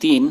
3,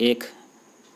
1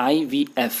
IVF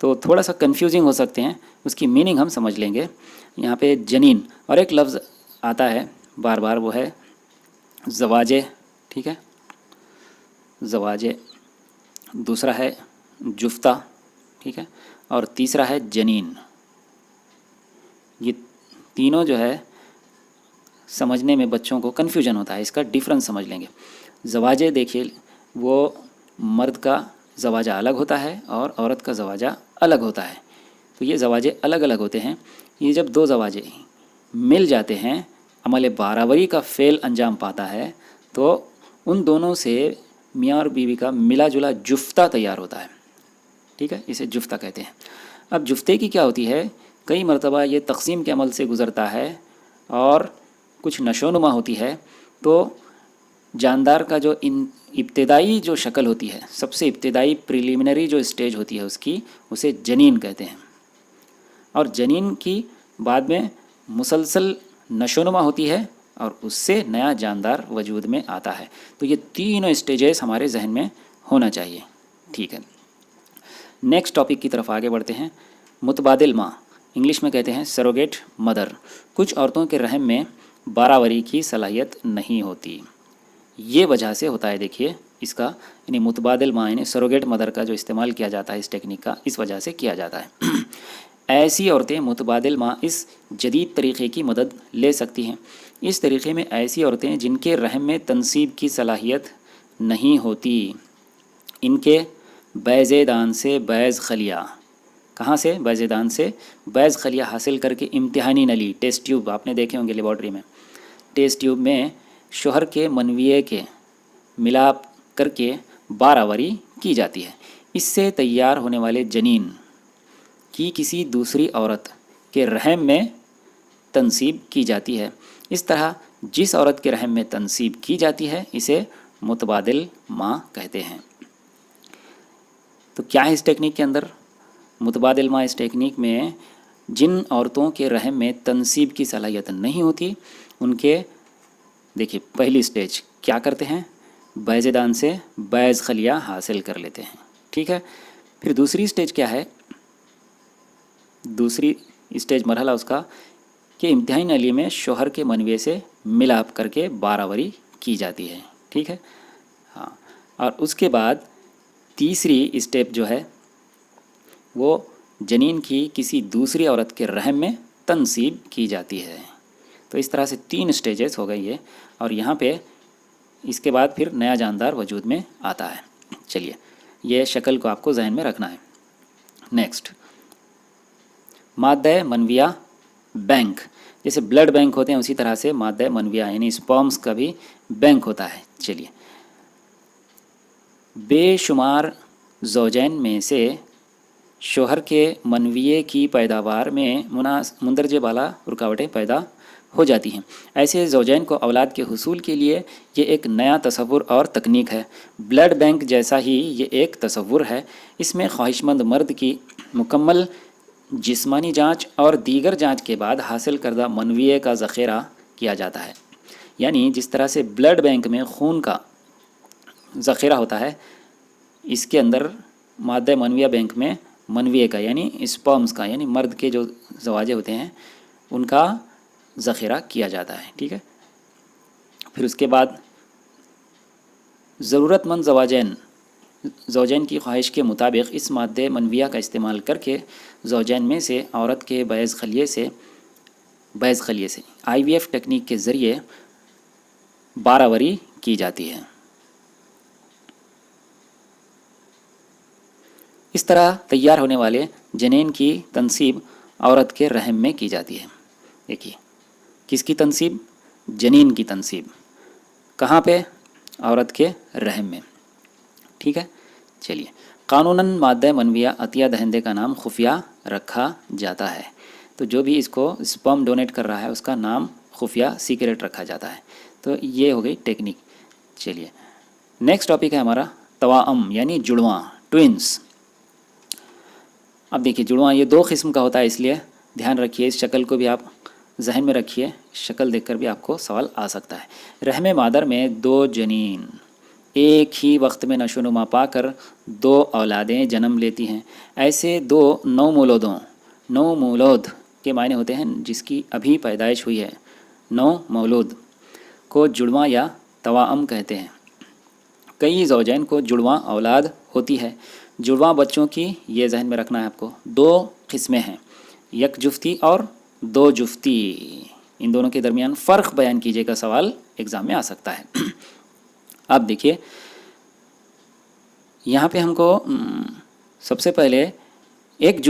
تو تھوڑا سا کنفیوزنگ ہو سکتے ہیں، اس کی میننگ ہم سمجھ لیں گے۔ یہاں پہ جنین اور ایک لفظ آتا ہے بار بار، وہ ہے زواجے، ٹھیک ہے، زواجے، دوسرا ہے جفتہ، ٹھیک ہے، اور تیسرا ہے جنین۔ یہ تینوں جو ہے سمجھنے میں بچوں کو کنفیوژن ہوتا ہے، اس کا ڈفرنس سمجھ لیں گے۔ زواجے دیکھیے، وہ مرد کا زواجہ الگ ہوتا ہے اور عورت کا زواجہ الگ ہوتا ہے، تو یہ زواجے الگ الگ ہوتے ہیں۔ یہ جب دو زواجے مل جاتے ہیں، عمل باراوری کا فعل انجام پاتا ہے، تو ان دونوں سے میاں اور بیوی کا ملا جلا جفتہ تیار ہوتا ہے، ٹھیک ہے، اسے جفتہ کہتے ہیں۔ اب جفتے کی کیا ہوتی ہے، کئی مرتبہ یہ تقسیم کے عمل سے گزرتا ہے اور کچھ نشو نما ہوتی ہے، تو جاندار کا جو ابتدائی جو شکل ہوتی ہے، سب سے ابتدائی پریلیمنری جو اسٹیج ہوتی ہے اس کی، اسے جنین کہتے ہیں، اور جنین کی بعد میں مسلسل نشو نما ہوتی ہے اور اس سے نیا جاندار وجود میں آتا ہے۔ تو یہ تینوں اسٹیجز ہمارے ذہن میں ہونا چاہیے، ٹھیک ہے۔ نیکسٹ ٹاپک کی طرف آگے بڑھتے ہیں۔ متبادل ماں، انگلش میں کہتے ہیں سروگیٹ مدر۔ کچھ عورتوں کے رحم میں باراوری کی صلاحیت نہیں ہوتی، یہ وجہ سے ہوتا ہے، دیکھیے اس کا، یعنی متبادل ماں یعنی سروگیٹ مدر کا جو استعمال کیا جاتا ہے اس ٹیکنیک کا، اس وجہ سے کیا جاتا ہے۔ ایسی عورتیں متبادل ماں اس جدید طریقے کی مدد لے سکتی ہیں۔ اس طریقے میں ایسی عورتیں جن کے رحم میں تنصیب کی صلاحیت نہیں ہوتی، ان کے بیض دان سے بیض خلیہ، کہاں سے؟ بیض دان سے بیض خلیہ حاصل کر کے امتحانی نلی، ٹیسٹ ٹیوب آپ نے دیکھے ہوں گے لیبارٹری میں، ٹیسٹ ٹیوب میں شوہر کے منویے کے ملاپ کر کے باراوری کی جاتی ہے۔ اس سے تیار ہونے والے جنین کی کسی دوسری عورت کے رحم میں تنصیب کی جاتی ہے۔ اس طرح جس عورت کے رحم میں تنصیب کی جاتی ہے اسے متبادل ماں کہتے ہیں۔ تو کیا ہے اس ٹیکنیک کے اندر؟ متبادل ماں اس ٹیکنیک میں جن عورتوں کے رحم میں تنصیب کی صلاحیت نہیں ہوتی، ان کے دیکھیے پہلی سٹیج کیا کرتے ہیں، بیض دان سے بیض خلیہ حاصل کر لیتے ہیں، ٹھیک ہے۔ پھر دوسری سٹیج کیا ہے، دوسری سٹیج مرحلہ اس کا کہ امتحانی نلی میں شوہر کے منوے سے ملاپ کر کے باراوری کی جاتی ہے، ٹھیک ہے، ہاں۔ اور اس کے بعد تیسری اسٹیپ جو ہے وہ جنین کی کسی دوسری عورت کے رحم میں تنصیب کی جاتی ہے۔ تو اس طرح سے 3 اسٹیجز ہو گئی ہے، اور یہاں پہ اس کے بعد پھر نیا جاندار وجود میں آتا ہے۔ چلیے یہ شکل کو آپ کو ذہن میں رکھنا ہے۔ نیکسٹ، مادہ منویہ بینک، جیسے بلڈ بینک ہوتے ہیں اسی طرح سے مادہ منویہ یعنی اسپرمز کا بھی بینک ہوتا ہے۔ چلیے، بے شمار زوجین میں سے شوہر کے منویے کی پیداوار میں مندرجہ بالا رکاوٹیں پیدا ہو جاتی ہیں۔ ایسے زوجین کو اولاد کے حصول کے لیے یہ ایک نیا تصور اور تکنیک ہے۔ بلڈ بینک جیسا ہی یہ ایک تصور ہے، اس میں خواہش مند مرد کی مکمل جسمانی جانچ اور دیگر جانچ کے بعد حاصل کردہ منویے کا ذخیرہ کیا جاتا ہے۔ یعنی جس طرح سے بلڈ بینک میں خون کا ذخیرہ ہوتا ہے، اس کے اندر مادہ منویہ بینک میں منویے کا یعنی اسپرمز کا یعنی مرد کے جو زواجے ہوتے ہیں ان کا ذخیرہ کیا جاتا ہے، ٹھیک ہے۔ پھر اس کے بعد ضرورت مند زوجین کی خواہش کے مطابق اس مادہ منویہ کا استعمال کر کے زوجین میں سے عورت کے بیض خلیے سے IVF ٹیکنیک کے ذریعے باراوری کی جاتی ہے۔ اس طرح تیار ہونے والے جنین کی تنصیب عورت کے رحم میں کی جاتی ہے۔ دیکھیے کس کی تنصیب؟ جنین کی تنصیب، کہاں پہ؟ عورت کے رحم میں، ٹھیک ہے۔ چلیے، قانوناً مادہ منویہ عطیہ دہندے کا نام خفیہ رکھا جاتا ہے، تو جو بھی اس کو اسپرم ڈونیٹ کر رہا ہے اس کا نام خفیہ سیکریٹ رکھا جاتا ہے۔ تو یہ ہو گئی ٹیکنیک۔ چلیے نیکسٹ ٹاپک ہے ہمارا توأم یعنی جڑواں، ٹوئنس۔ اب دیکھیے جڑواں یہ 2 قسم کا ہوتا ہے، اس لیے دھیان رکھیے، اس شکل کو بھی آپ ذہن میں رکھیے، شکل دیکھ کر بھی آپ کو سوال آ سکتا ہے۔ رحم مادر میں 2 جنین ایک ہی وقت میں نشو و نما پا کر 2 اولادیں جنم لیتی ہیں۔ ایسے 2 نومولود کے معنی ہوتے ہیں جس کی ابھی پیدائش ہوئی ہے، نومولود کو جڑواں یا توأم کہتے ہیں۔ کئی زوجین کو جڑواں اولاد ہوتی ہے۔ جڑواں بچوں کی یہ ذہن میں رکھنا ہے آپ کو 2 قسمیں ہیں، یک جفتی اور 2 جفتی۔ ان دونوں کے درمیان فرق بیان کیجیے کا سوال ایگزام میں آ سکتا ہے۔ اب دیکھیے یہاں پہ ہم کو سب سے پہلے ایک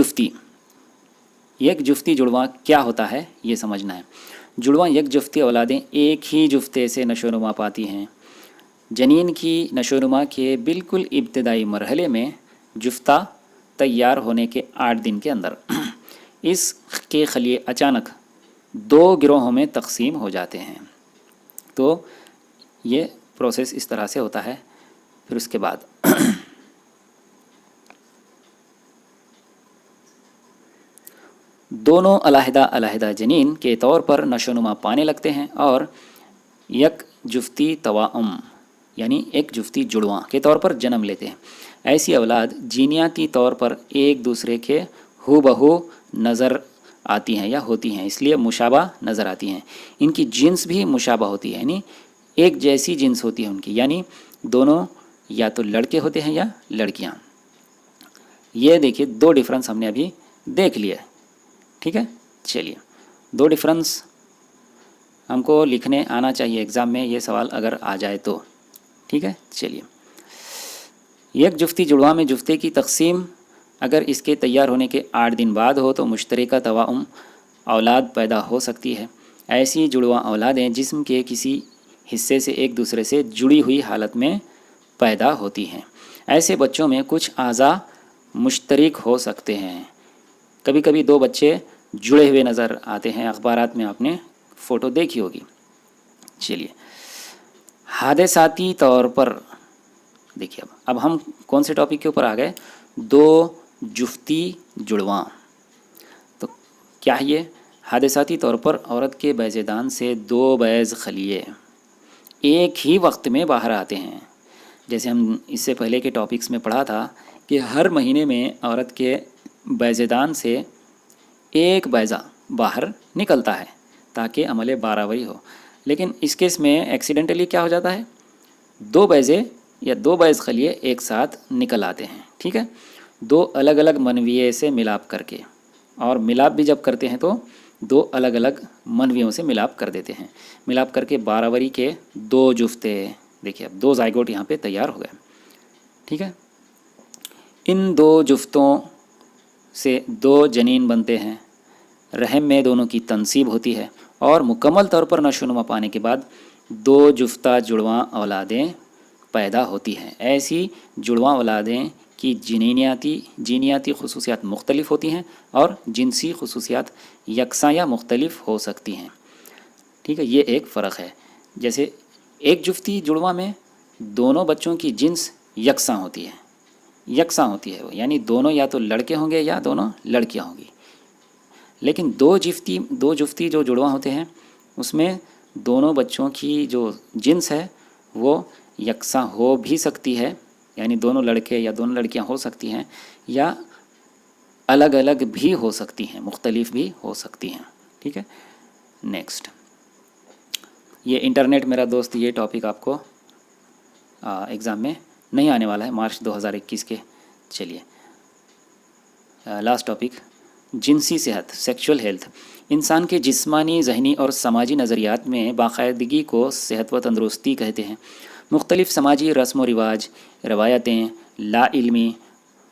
جفتی جڑواں کیا ہوتا ہے یہ سمجھنا ہے۔ جڑواں یک جفتی اولادیں ایک ہی جفتے سے نشو و نما پاتی ہیں۔ جنین کی نشو و نما کے بالکل ابتدائی مرحلے میں جفتہ تیار ہونے کے 8 دن کے اندر اس کے خلیے اچانک 2 گروہوں میں تقسیم ہو جاتے ہیں۔ تو یہ پروسیس اس طرح سے ہوتا ہے۔ پھر اس کے بعد دونوں علیحدہ جنین کے طور پر نشو و نما پانے لگتے ہیں اور یک جفتی توأم یعنی ایک جفتی جڑواں کے طور پر جنم لیتے ہیں۔ ایسی اولاد جینیاتی طور پر ایک دوسرے کے ہو بہو نظر آتی ہیں یا ہوتی ہیں، اس لیے مشابہ نظر آتی ہیں۔ ان کی جنس بھی مشابہ ہوتی ہے، یعنی ایک جیسی جنس ہوتی ہے ان کی، یعنی دونوں یا تو لڑکے ہوتے ہیں یا لڑکیاں۔ یہ دیکھیے 2 ڈفرنس ہم نے ابھی دیکھ لیے، ٹھیک ہے۔ چلیے 2 ڈفرنس ہم کو لکھنے آنا چاہیے ایگزام میں، یہ سوال اگر آ جائے تو، ٹھیک ہے۔ چلیے یک جفتی جڑواں میں جفتے کی تقسیم اگر اس کے تیار ہونے کے 8 دن بعد ہو تو مشترکہ توأم اولاد پیدا ہو سکتی ہے۔ ایسی جڑواں اولادیں جسم کے کسی حصے سے ایک دوسرے سے جڑی ہوئی حالت میں پیدا ہوتی ہیں۔ ایسے بچوں میں کچھ اعضاء مشترک ہو سکتے ہیں۔ کبھی کبھی 2 بچے جڑے ہوئے نظر آتے ہیں، اخبارات میں آپ نے فوٹو دیکھی ہوگی۔ چلیے حادثاتی طور پر دیکھیے اب ہم کون سے ٹاپک کے اوپر آ گئے؟ 2 جفتی جڑواں۔ تو کیا ہے یہ؟ حادثاتی طور پر عورت کے بیضے دان سے 2 بیض خلیے ایک ہی وقت میں باہر آتے ہیں۔ جیسے ہم اس سے پہلے کے ٹاپکس میں پڑھا تھا کہ ہر مہینے میں عورت کے بیضے دان سے ایک بیضہ باہر نکلتا ہے تاکہ عمل 12ویں ہو، لیکن اس کیس میں ایکسیڈنٹلی کیا ہو جاتا ہے؟ 2 بیضے یا 2 بیض خلیے ایک ساتھ نکل آتے ہیں، ٹھیک ہے، 2 الگ الگ منویے سے ملاپ کر کے، اور ملاپ بھی جب کرتے ہیں تو 2 الگ الگ منویوں سے ملاپ کر دیتے ہیں، ملاپ کر کے 12ویں کے 2 جفتے، دیکھیے اب 2 زائگوٹ یہاں پہ تیار ہو گئے، ٹھیک ہے۔ ان 2 جفتوں سے 2 جنین بنتے ہیں، رحم میں دونوں کی تنصیب ہوتی ہے اور مکمل طور پر نشو و نما پانے کے بعد 2 جفتہ جڑواں اولادیں پیدا ہوتی ہیں۔ ایسی جڑواں اولادیں کی جینیاتی خصوصیات مختلف ہوتی ہیں اور جنسی خصوصیات یکساں یا مختلف ہو سکتی ہیں، ٹھیک ہے۔ یہ ایک فرق ہے، جیسے ایک جفتی جڑواں میں دونوں بچوں کی جنس یکساں ہوتی ہے وہ، یعنی دونوں یا تو لڑکے ہوں گے یا دونوں لڑکیاں ہوں گی۔ لیکن 2 جفتی جو جڑواں ہوتے ہیں اس میں دونوں بچوں کی جو جنس ہے وہ یکساں ہو بھی سکتی ہے، یعنی دونوں لڑکے یا دونوں لڑکیاں ہو سکتی ہیں، یا الگ الگ بھی ہو سکتی ہیں، مختلف بھی ہو سکتی ہیں، ٹھیک ہے۔ نیکسٹ، یہ انٹرنیٹ میرا دوست، یہ ٹاپک آپ کو ایگزام میں نہیں آنے والا ہے مارچ 2021 کے۔ چلیے لاسٹ ٹاپک، جنسی صحت، سیکشول ہیلتھ۔ انسان کے جسمانی، ذہنی اور سماجی نظریات میں باقاعدگی کو صحت و تندرستی کہتے ہیں۔ مختلف سماجی رسم و رواج، روایتیں، لا علمی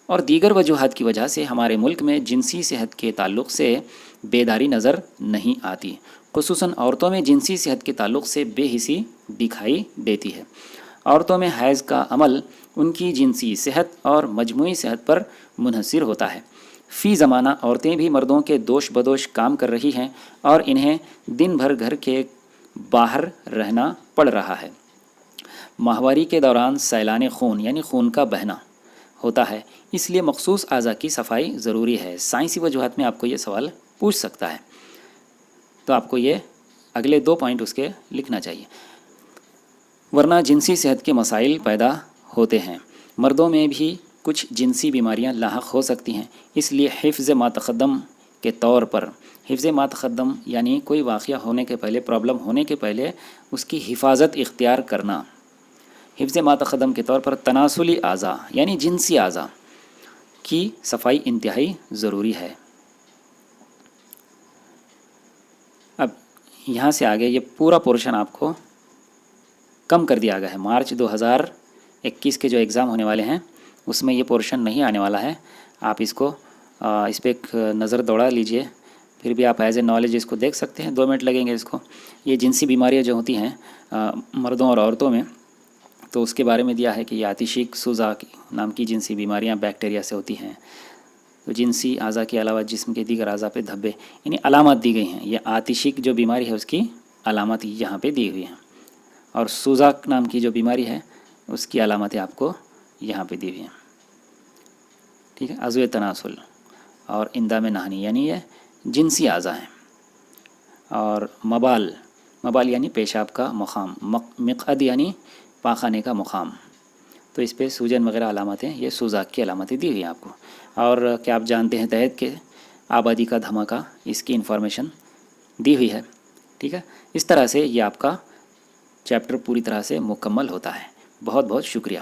اور دیگر وجوہات کی وجہ سے ہمارے ملک میں جنسی صحت کے تعلق سے بیداری نظر نہیں آتی، خصوصاً عورتوں میں جنسی صحت کے تعلق سے بے حسی دکھائی دیتی ہے۔ عورتوں میں حیض کا عمل ان کی جنسی صحت اور مجموعی صحت پر منحصر ہوتا ہے۔ فی زمانہ عورتیں بھی مردوں کے دوش بدوش کام کر رہی ہیں اور انہیں دن بھر گھر کے باہر رہنا پڑ رہا ہے۔ ماہواری کے دوران سیلان خون یعنی خون کا بہنا ہوتا ہے، اس لیے مخصوص اعضاء کی صفائی ضروری ہے۔ سائنسی وجوہات میں آپ کو یہ سوال پوچھ سکتا ہے، تو آپ کو یہ اگلے 2 پوائنٹ اس کے لکھنا چاہیے۔ ورنہ جنسی صحت کے مسائل پیدا ہوتے ہیں۔ مردوں میں بھی کچھ جنسی بیماریاں لاحق ہو سکتی ہیں، اس لیے حفظ ما تقدم کے طور پر، حفظ ما تقدم یعنی کوئی واقعہ ہونے کے پہلے، پرابلم ہونے کے پہلے اس کی حفاظت اختیار کرنا۔ حفظ ما تقدم کے طور پر تناسلی اعضاء یعنی جنسی اعضاء کی صفائی انتہائی ضروری ہے۔ اب یہاں سے آگے یہ پورا پورشن آپ کو کم کر دیا گیا ہے۔ مارچ 2021 کے جو ایگزام ہونے والے ہیں اس میں یہ پورشن نہیں آنے والا ہے۔ آپ اس کو اس پہ ایک نظر دوڑا لیجئے، پھر بھی آپ ایز اے نالج اس کو دیکھ سکتے ہیں، 2 منٹ لگیں گے اس کو۔ یہ جنسی بیماریاں جو ہوتی ہیں مردوں اور عورتوں میں، تو اس کے بارے میں دیا ہے کہ یہ آتشیک سوزا نام کی جنسی بیماریاں بیکٹیریا سے ہوتی ہیں۔ تو جنسی اعضاء کے علاوہ جسم کے دیگر اعضاء پہ دھبے، یعنی علامات دی گئی ہیں۔ یہ آتشیک جو بیماری ہے اس کی علامات یہاں پہ دی ہوئی ہیں، اور سوزاک نام کی جو بیماری ہے اس کی علامتیں آپ کو یہاں پہ دی ہوئی ہیں۔ ٹھیک ہے، عضو تناسل اور اندام نہانی یعنی یہ جنسی اعضاء ہیں۔ اور مبال یعنی پیشاب کا مقام، مقعد یعنی پاخانے کا مقام، تو اس پہ سوجن وغیرہ علامتیں، یہ سوزاک کی علامتیں دی ہوئی ہیں آپ کو۔ اور کیا آپ جانتے ہیں تحت کہ آبادی کا دھماکہ، اس کی انفارمیشن دی ہوئی ہے۔ ٹھیک ہے، اس طرح سے یہ آپ کا چیپٹر پوری طرح سے مکمل ہوتا ہے۔ بہت بہت شکریہ۔